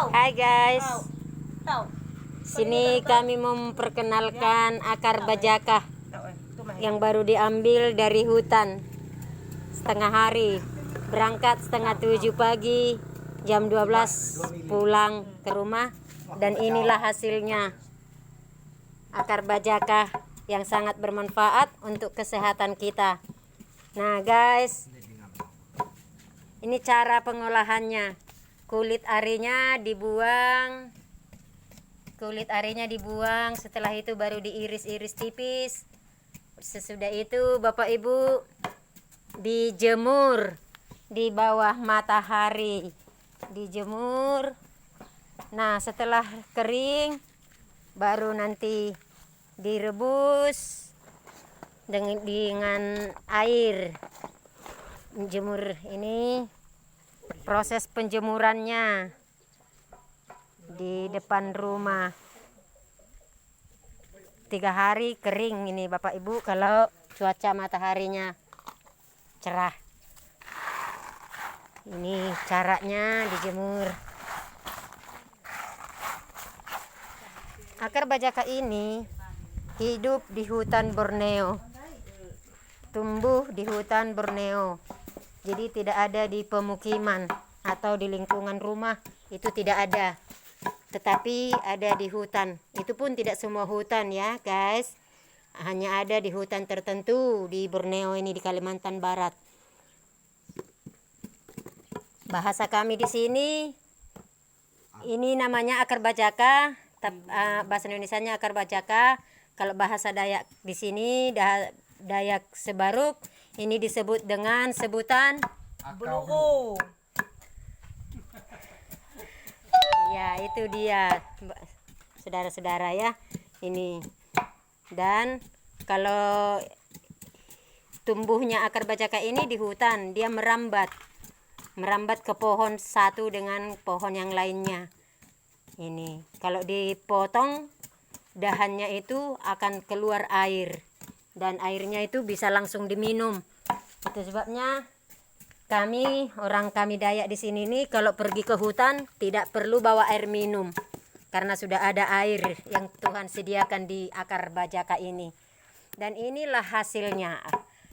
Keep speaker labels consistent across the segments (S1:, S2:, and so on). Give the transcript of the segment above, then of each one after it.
S1: Hai guys, sini kami memperkenalkan akar bajaka yang baru diambil dari hutan setengah hari. Berangkat setengah 7 pagi, jam 12 pulang ke rumah. Dan inilah hasilnya, akar bajaka yang sangat bermanfaat untuk kesehatan kita. Nah guys, ini cara pengolahannya. Kulit arinya dibuang, setelah itu baru diiris-iris tipis. Sesudah itu Bapak Ibu dijemur di bawah matahari, dijemur. Nah setelah kering baru nanti direbus dengan air. Jemur ini proses penjemurannya di depan rumah 3 hari kering ini Bapak Ibu, kalau cuaca mataharinya cerah. Ini caranya dijemur. Akar bajaka ini hidup di hutan Borneo, tumbuh di hutan Borneo. Jadi tidak ada di pemukiman atau di lingkungan rumah, itu tidak ada. Tetapi ada di hutan. Itu pun tidak semua hutan ya guys. Hanya ada di hutan tertentu di Borneo ini, di Kalimantan Barat. Bahasa kami di sini ini namanya akar bajaka. Bahasa Indonesianya akar bajaka. Kalau bahasa Dayak di sini, Dayak Sebaruk, ini disebut dengan sebutan
S2: Belugu.
S1: Ya, itu dia saudara-saudara ya. Ini. Dan kalau tumbuhnya akar bajaka ini di hutan, dia merambat ke pohon satu dengan pohon yang lainnya. Ini. Kalau dipotong dahannya itu akan keluar air. Dan airnya itu bisa langsung diminum. Itu sebabnya orang kami Dayak di sini nih, kalau pergi ke hutan tidak perlu bawa air minum, karena sudah ada air yang Tuhan sediakan di akar bajaka ini. Dan inilah hasilnya.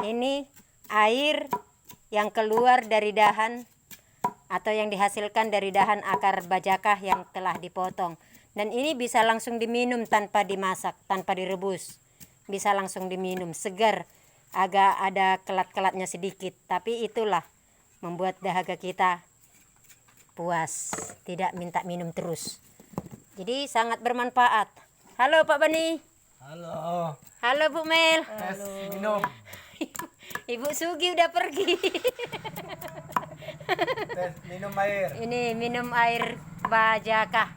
S1: Ini air yang keluar dari dahan atau yang dihasilkan dari dahan akar bajaka yang telah dipotong. Dan ini bisa langsung diminum tanpa dimasak, tanpa direbus. Bisa langsung diminum, segar, agak ada kelat-kelatnya sedikit, tapi itulah membuat dahaga kita puas, tidak minta minum terus. Jadi sangat bermanfaat. Halo Pak Bani.
S2: Halo.
S1: Halo Bu Mel.
S2: Tes minum.
S1: Ibu Sugi udah pergi.
S2: Tes minum air.
S1: Ini minum air bajaka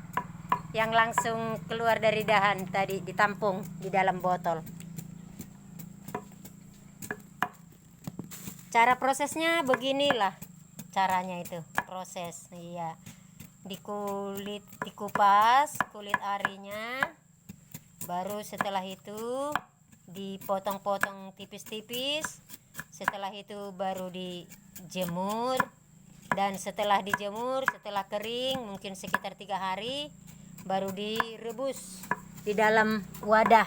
S1: yang langsung keluar dari dahan tadi, ditampung di dalam botol. Cara prosesnya beginilah caranya itu. Proses, iya. Dikupas kulit arinya. Baru setelah itu dipotong-potong tipis-tipis. Setelah itu baru dijemur. Dan setelah dijemur, setelah kering mungkin sekitar 3 hari, baru direbus di dalam wadah.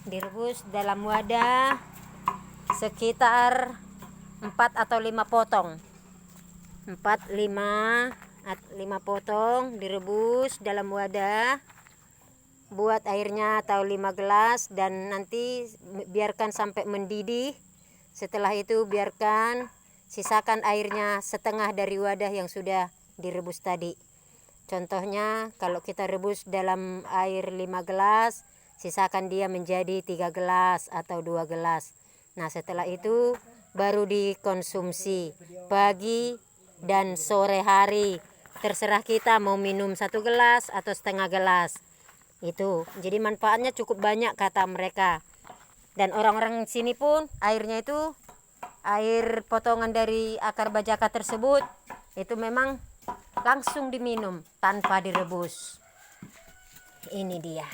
S1: Direbus dalam wadah sekitar 4 atau 5 potong. 4-5 potong direbus dalam wadah. Buat airnya atau 5 gelas dan nanti biarkan sampai mendidih. Setelah itu sisakan airnya setengah dari wadah yang sudah direbus tadi. Contohnya kalau kita rebus dalam air 5 gelas, sisakan dia menjadi 3 gelas atau 2 gelas. Nah setelah itu baru dikonsumsi pagi dan sore hari. Terserah kita mau minum 1 gelas atau setengah gelas. Itu. Jadi manfaatnya cukup banyak kata mereka. Dan orang-orang sini pun airnya itu, air potongan dari akar bajaka tersebut, itu memang langsung diminum tanpa direbus. Ini dia.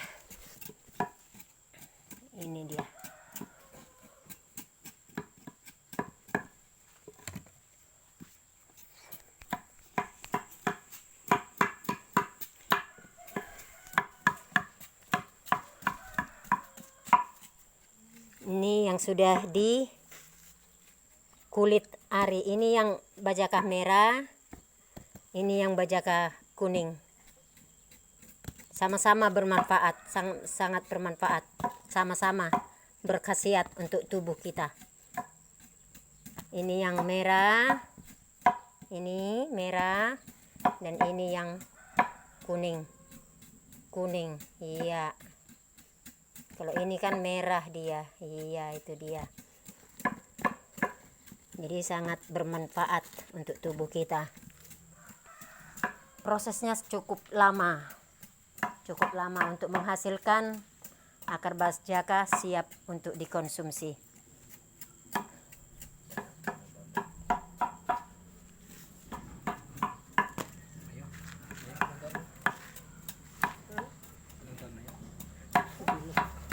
S1: yang sudah di kulit ari. Ini yang bajaka merah, ini yang bajaka kuning. Sama-sama bermanfaat, sangat bermanfaat. Sama-sama berkhasiat untuk tubuh kita. Ini yang merah, ini merah, dan ini yang kuning. Kuning, iya. Kalau ini kan merah dia, iya itu dia. Jadi sangat bermanfaat untuk tubuh kita. Prosesnya cukup lama untuk menghasilkan akar bajaka siap untuk dikonsumsi.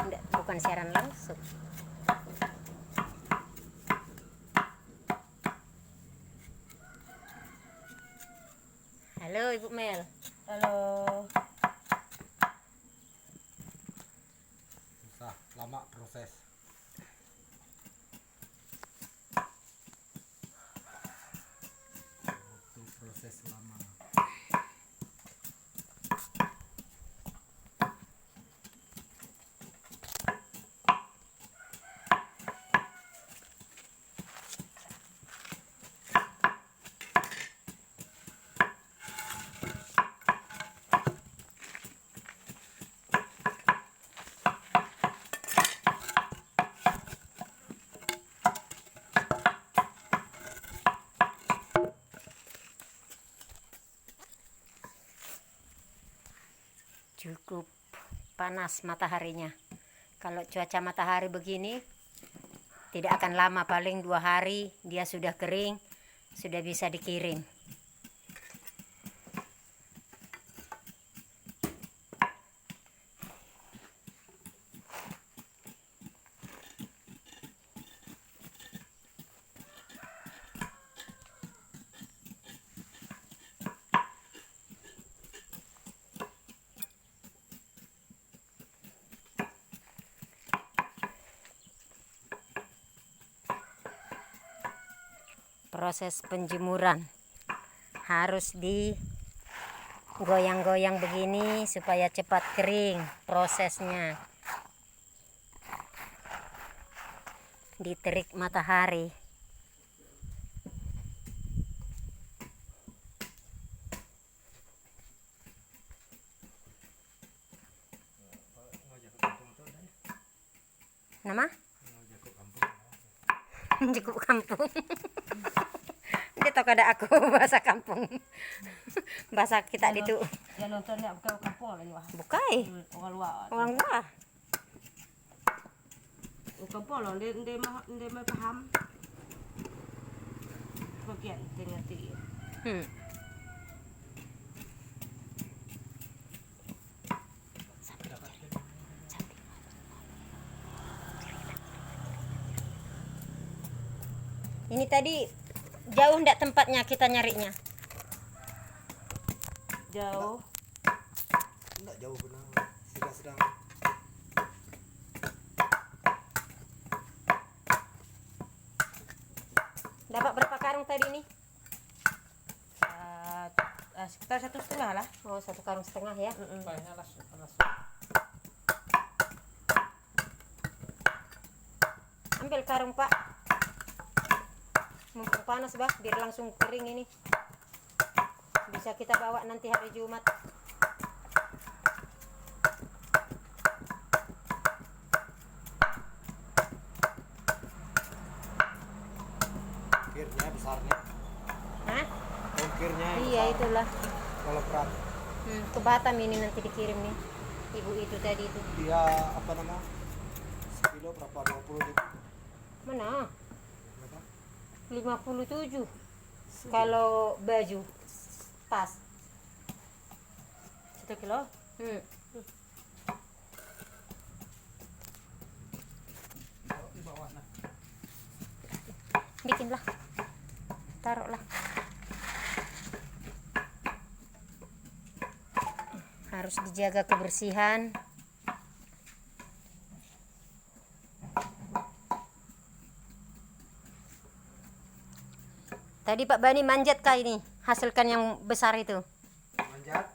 S1: Enggak, bukan siaran langsung. Halo Ibu Mel.
S2: Halo. Susah, lama proses. Butuh proses lama.
S1: Cukup panas mataharinya. Kalau cuaca matahari begini tidak akan lama, paling 2 hari dia sudah kering, sudah bisa dikirim. Proses penjemuran harus digoyang-goyang begini supaya cepat kering prosesnya. Diterik matahari. Nama? Cukup kampung. Dia tahu kada aku bahasa kampung. Bahasa kita itu.
S3: Yang nontonnya bukan kampung lagi wah.
S1: Bukai.
S3: Orang luar.
S1: Orang luar.
S3: Kampung loh, dia mah paham. Bagian ngerti.
S1: Ini tadi jauh ndak tempatnya kita nyarinya?
S3: Jauh.
S2: Enggak jauh benar. Sedang-sedang.
S1: Dapat berapa karung tadi nih?
S3: Sekitar 1,5 lah.
S1: Oh, 1 karung setengah ya.
S2: Banyak lah.
S1: Ambil karung Pak. Mumpung panas bah, biar langsung kering ini. Bisa kita bawa nanti hari Jumat.
S2: Kukirnya besarnya.
S1: Hah?
S2: Kukirnya yang
S1: Iya
S2: besar.
S1: itulah.
S2: Kalau berat
S1: Ke Batam ini nanti dikirim nih. Ibu itu tadi itu.
S2: dia apa nama? Sekilo berapa? 20 ribu.
S1: Mana?
S2: Berapa?
S1: 57. Kalau baju tas.
S3: 1 kilo.
S2: Di bawah nah.
S1: Bikinlah. Taruhlah. Harus dijaga kebersihan. Tadi Pak Bani manjat kah ini? Hasilkan yang besar itu.
S2: Manjat.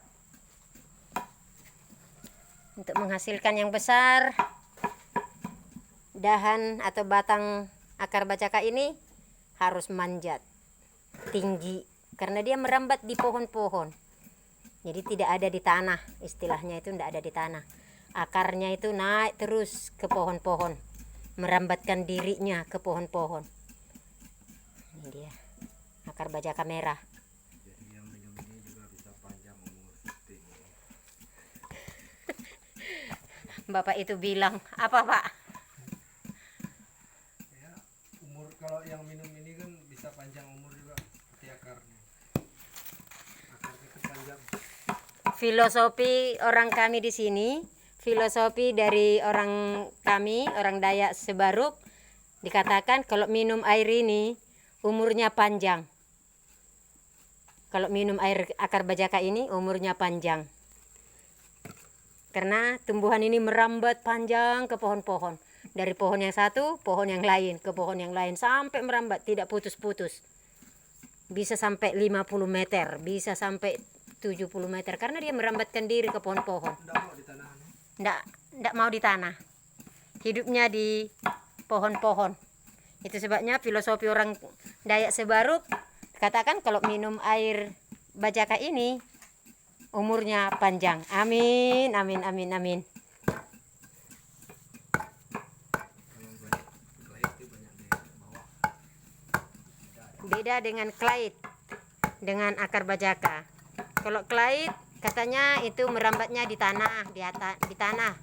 S1: Untuk menghasilkan yang besar, dahan atau batang akar bacaka ini harus manjat tinggi karena dia merambat di pohon-pohon. Jadi tidak ada di tanah, istilahnya itu tidak ada di tanah. Akarnya itu naik terus ke pohon-pohon, merambatkan dirinya ke pohon-pohon. Ini dia akar bacaka merah.
S2: Jadi yang minum ini juga bisa panjang umur seperti ini.
S1: Bapak itu bilang apa Pak?
S2: Ya, umur kalau yang minum ini kan bisa panjang umur juga seperti akarnya. Akarnya itu panjang.
S1: Filosofi orang kami di sini, filosofi dari orang kami, orang Dayak Sebaruk, dikatakan kalau minum air ini umurnya panjang. Kalau minum air akar bacaka ini umurnya panjang. Karena tumbuhan ini merambat panjang ke pohon-pohon. Dari pohon yang satu, pohon yang lain, ke pohon yang lain sampai merambat tidak putus-putus. Bisa sampai 50 meter, bisa sampai 70 meter karena dia merambatkan diri ke pohon-pohon.
S2: Enggak mau di tanah.
S1: Nggak mau di tanah. Hidupnya di pohon-pohon. Itu sebabnya filosofi orang Dayak Sebaruk katakan kalau minum air bacaka ini umurnya panjang. Amin, amin, amin, amin.
S2: Kalau banyak kelait itu banyak di bawah.
S1: Beda dengan klait, dengan akar bacaka. Kalau klait katanya itu merambatnya di tanah, di tanah.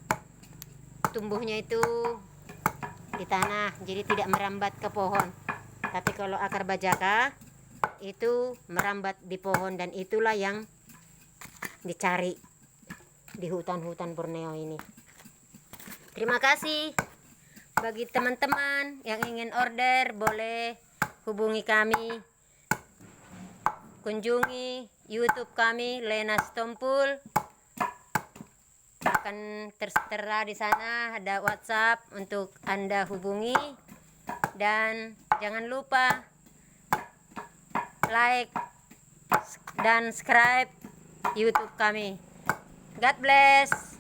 S1: Tumbuhnya itu di tanah, jadi tidak merambat ke pohon. Tapi kalau akar bacaka itu merambat di pohon dan itulah yang dicari di hutan-hutan Borneo ini. Terima kasih. Bagi teman-teman yang ingin order boleh hubungi kami. Kunjungi YouTube kami Lena Stompul. Akan tertera di sana ada WhatsApp untuk Anda hubungi dan jangan lupa like dan subscribe YouTube kami. God bless.